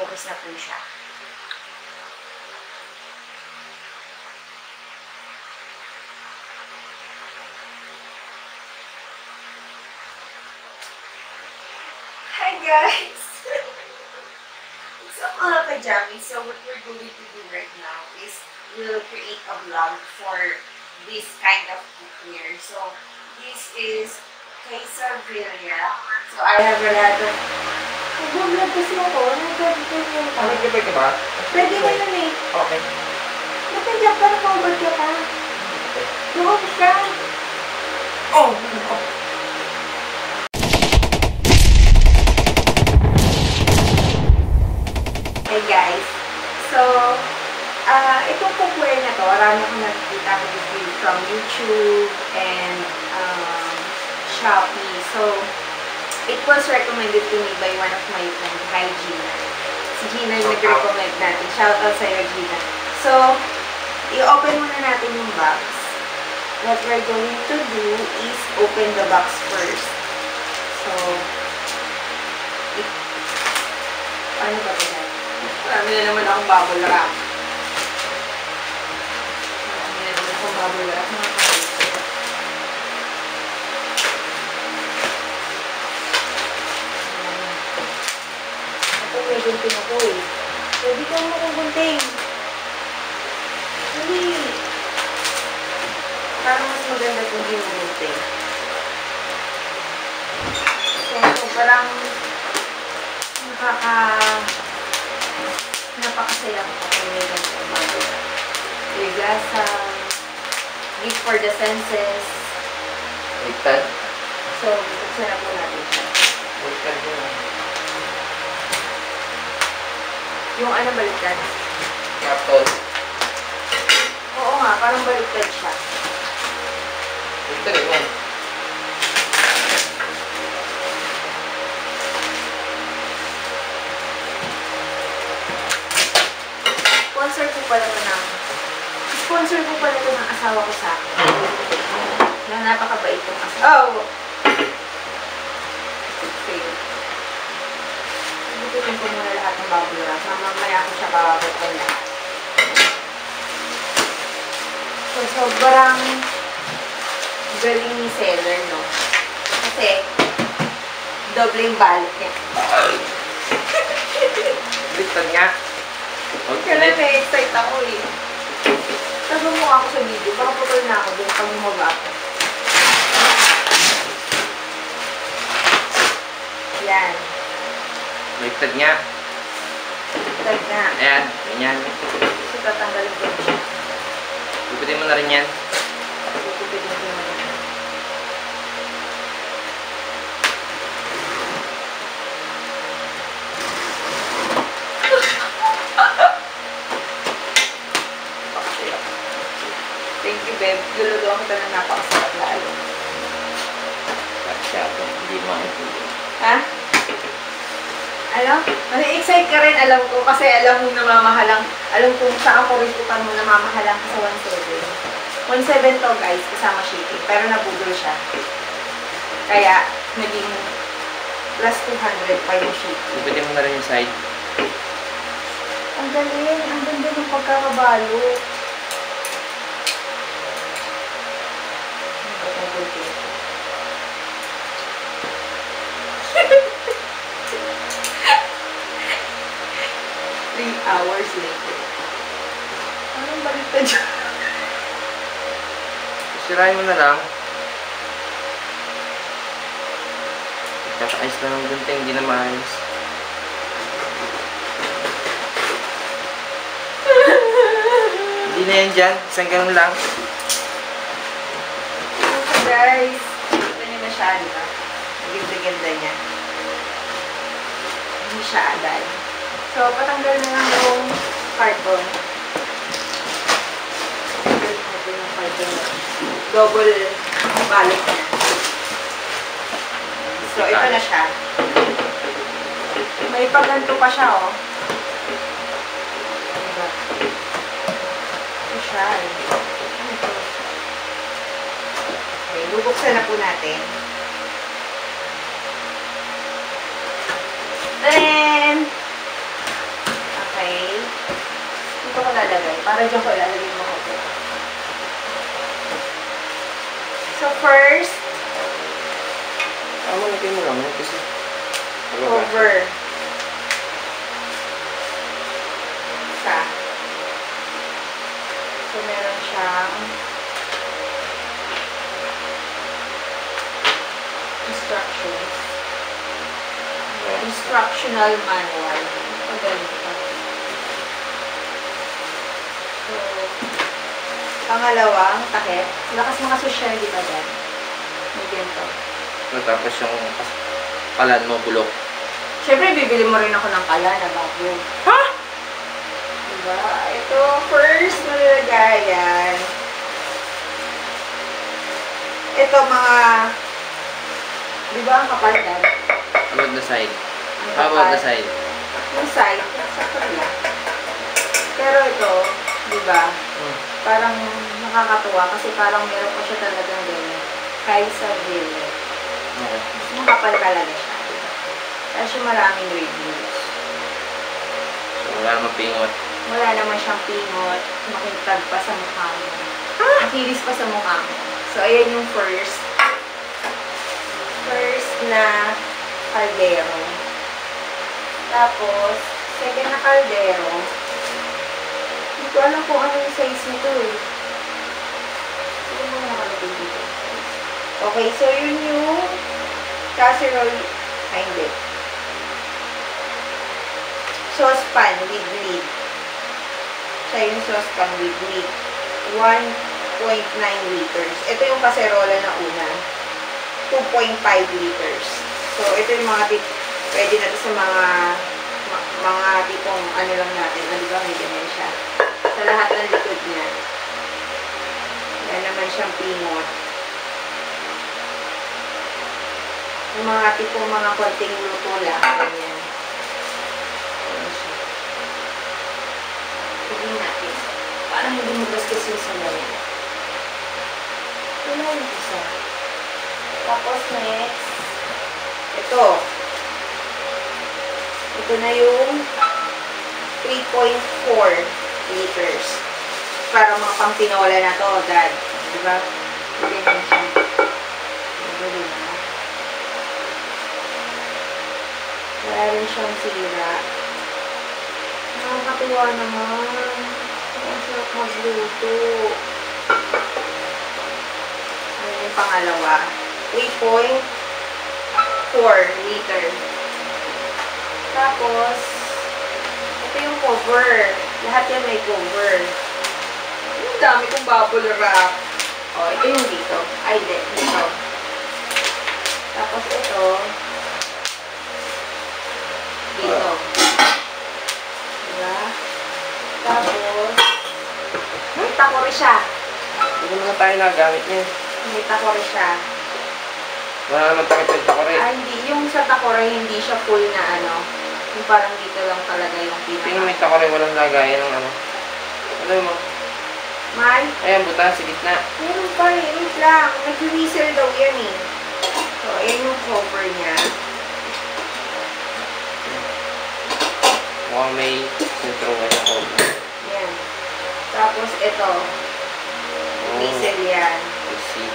mag-focus na po siya. Hi guys! It's a mga pajami. So what we're going to do right now is we'll create a vlog for this kind of cookware. So this is Kaisa. So I have a lot of... Nag-vlog kasi ako. Nag-vlog ka ba? Pwede na yun eh. Okay. Natanggap ka na cover ka pa. Doon siya. Oh! Hey guys. So, itong cookware na to, marami akong nakikita review from YouTube and Shopee. So, it was recommended to me by one of my friends, hi Gina. Si Gina yung nag-recommend natin. Shout out sa'yo, Gina. So, i-open muna natin yung box. What we're going to do is open the box first. So, paano ba ito? Marami na naman akong bubble wrap. Marami na naman akong bubble wrap. Ito may gunting ako eh. Pwede ka mo kong gunting. Hindi. Parang mas maganda kung ginugunting. So parang napakasaya ko kung may ganito bago. Ligasang, gift for the senses. Baliktad? So, buksan na po natin siya. Baliktad mo lang. Yung ano baliktad? Kaptol. Oo nga, parang baliktad siya. Baliktad rin yan. Sponsor ko pala ito ng asawa ko sa akin. Na napakabait kong asawa. Oh! Okay. Ibututin ko muna lahat ng bubble wrap. Mamaya ko siya bababot na. So, sobrang galing ni seller, no? Kasi, doble yung balot niya. Baliktad nga. Kaya na-excite ako eh. Sabi mo ako sa video, baka putol na ako doon pag humaba ako. Yan. Baliktad nga. Baliktad nga. Ayan, ganyan. So, tatanggalin ko siya. Gupitin mo na rin yan. Gupitin ko na rin. Thank you, babe. Lulutuan kita ng napakasarap lalo. Masyado, hindi makikita. Ha? Ano? Nai-excite ka rin, alam ko. Kasi alam mo namamahalang. Alam kong saan ko rin utan mo namamahalang ka sa 1.7. 1.7 to, guys. Kasama shipping. Pero nabudol siya. Kaya, naging plus 200 pa yung shipping. Gupitin mo na rin yung side. Ang galing. Ang ganda ng pagkakabalo. 3 hours later. Anong baliktad dyan? Sirahin mo na lang. Kakais lang ng gunting, hindi na maayos. Hindi na yan dyan, isang ganun lang. So guys, ito nyo na siya, diba? Ganda-ganda niya. Hindi siya agad. So, patanggal na lang yung carton. Patanggal natin yung carton. Double balot niya. So, ito na siya. May pagganto pa siya, oh. Diba? Ito siya, eh. Okay, bubuksan na po natin. Then, Dito ko lalagay. Para dyan ko lalagay mo ko. So, first, Lagyan mo lang yan kasi. cover. Isa. So, meron siyang instructions. Instructional manual. Ganito. So, pangalawang takip. Lakas mga social, di ba dyan? May ganito. Tapos yung kalan mo, bulok. Siyempre, bibili mo rin ako ng kalan na bago. Ha? Diba? Ito, first, malalagay yan. Ito, mga, diba ang kapal yan? About the side. How about the side? Yung side, sakto lang. Pero ito, diba? Parang nakakatuwa kasi parang meron pa siya talagang ganyan. Kaisa billet. Okay. Mas makapal talaga siya. Kaya siya maraming reviews. So, wala namang pingot. Wala naman siyang pingot. Makintag pa sa mukha mo. Makilis pa sa mukha mo. So, ayan yung first. First na kaldero. Tapos, second na kaldero. Hindi ko alam kung ano yung size nito eh. Hindi mo nakalagay dito. Okay, so yun yung casserole. Ay, hindi. Saucepan with lid. Siya yung saucepan with lid. 1.9 liters. Ito yung kaserola na una. 2.5 liters. So, ito yung mga pwede natin sa mga tipong ano lang natin. Ano ba? May ganyan siya. Sa lahat ng likod niya. Yan naman siyang pingot. Yung mga tipong mga konting luto lang. Ganyan. Ayan siya. Tignan natin. Parang hindi mo gasgas yung salamin. Ito na yung isa. Tapos next, ito. Ito na yung 3.4 liters. Para mga pang tinola na to, Dad. Diba? Ganyan siya. Diba? Wala rin siyang sira. Nakakatuwa naman. Ang sarap magluto. Ayan yung pangalawa. 3.4 liter. Tapos, ito yung cover. Lahat yan may cover. Ang dami kong bubble wrap. O, ito yung dito. Ay, dito. Tapos ito, dito. Diba? Tapos, may takore siya. Hindi naman tayo nagamit niya. May takore siya. Wala naman takip yung takore. Ah, hindi. Yung sa takore, hindi siya full na ano. Yung parang dito lang talaga yung pinaka. Tingin may takore, walang lagayan ng ano. Ano mo? May? Ayan, buta sa gitna. Meron pa eh. Wait lang. Nag-whistle daw yan eh. So, ayan yung cover niya. Mukhang may sentro ka na cover. Yan. Tapos, ito. Whistle yan. I see.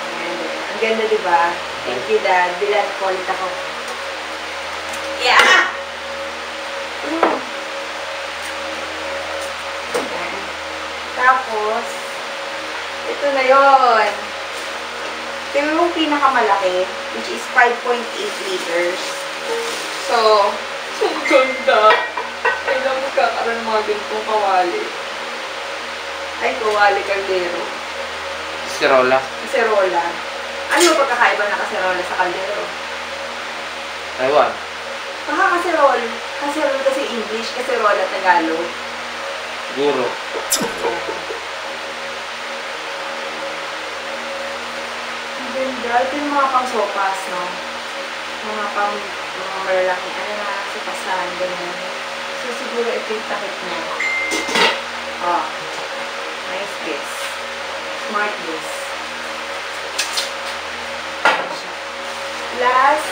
Ayan. Ang ganda, diba? Thank you, Dad. Bilan ko ulit ako. Yeah! Ayan. Tapos, ito na yon. Ito yung pinakamalaki, which is 5.8 liters. So, ang ganda. Kailan magkakaroon ng mga ganitong kawali. Ay, kawali kaldero. Casserole. Casserole. Ano yung pagkakaiba ng casserole sa kaldero? Taiwan. Baka casserole. Casserole kasi English, casserole Tagalog. Guro. Ang ganda. Ito yung mga pang sopas, no? Mga malalaking, ano na, sopasan, ganyan. So, siguro ito yung takip niya. Oh. Nice this. Smart this. Last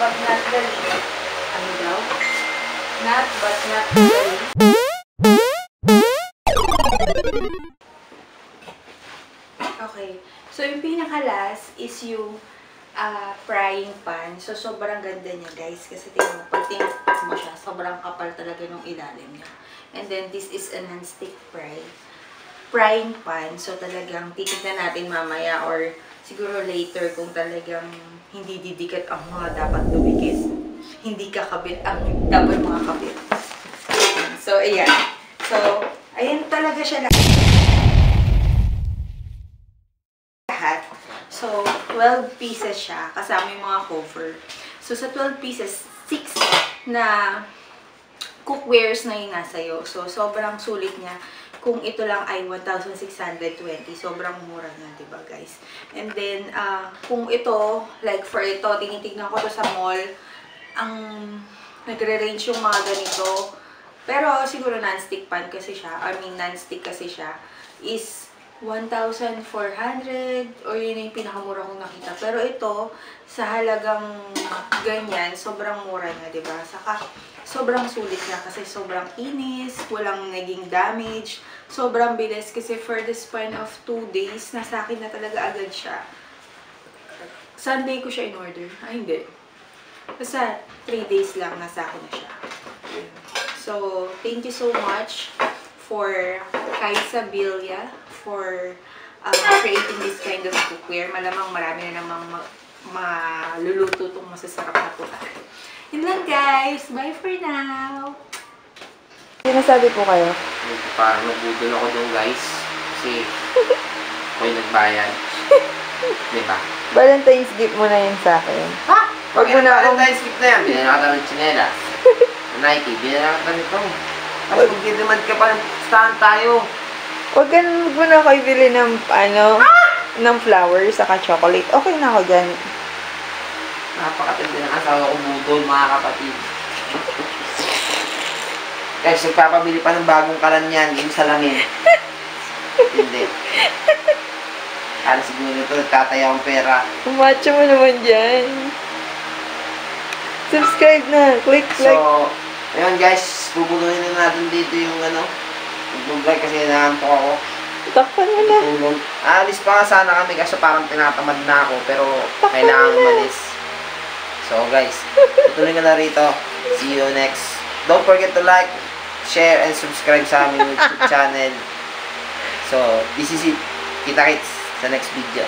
but not the least. Ano daw? Not but not the least. Okay. So, yung pinaka-last is yung frying pan. So, sobrang ganda niya, guys. Kasi tingnan mo, pag tinakpak mo siya, sobrang kapal talaga nung ilalim niya. And then, this is a non-stick frying pan. So, talagang titignan natin mamaya or siguro later kung talagang hindi didikit ang mga dapat dumikit. Hindi kakabit ang dapat mga kabit. So, ayan. So, ayan talaga siya lahat. So, 12 pieces siya, kasama yung mga cover. So, sa 12 pieces, 6 na cookwares na yung nasayo. So, sobrang sulit niya. Kung ito lang ay 1,620, sobrang mura niya, diba guys? And then, kung ito, like for ito, tinitignan ko to sa mall, ang nagre-range yung mga ganito. Pero, siguro non-stick pan kasi siya, non-stick kasi siya, is 1,400 or yun yung pinakamura kong nakita. Pero ito, sa halagang ganyan, sobrang mura niya, diba? Saka, sobrang sulit niya kasi sobrang kinis, walang naging damage, sobrang bilis kasi for the span of 2 days, nasa akin na talaga agad siya. Sunday ko siya in-order. Ay, hindi. Basta 3 days lang, nasa akin na siya. So, thank you so much for Kaisa for creating this kind of cookware. Malamang marami na namang maluluto itong masasarap na cookware. Yun lang guys. Bye for now. Sinasabi po kayo? Parang nabudol ako doon guys. Kasi ako yung nagbayad. Diba? Valentine's gift mo na yun sa akin. Ha? Wag mo na akong... Valentine's gift na yan. Binanakata ng chinelas. Nike, binanakata nito. Tapos mag-demand ka pa ng stand tayo. Huwag mo na ako ibili ng, ng flowers saka chocolate. Okay na ako dyan. Napakatindi ng asawa ko budol, mga kapatid. Guys, nagpapabili pa ng bagong kalan yan, yung salamin. Hindi. Kala siguro ito, nagtataya akong pera. Macho mo naman dyan. Subscribe na. Click like. So, ayun guys, pupuluhin na natin dito yung yung vlog kasi naantok ako. Takpan mo na. Tulog. Alis pa nga sana kami kasi parang tinatamad na ako, pero kailangan umalis. So guys, tutuloy ka na rito. See you next. Don't forget to like, share, and subscribe sa aming YouTube channel. So, this is it. Kita-kits sa next video.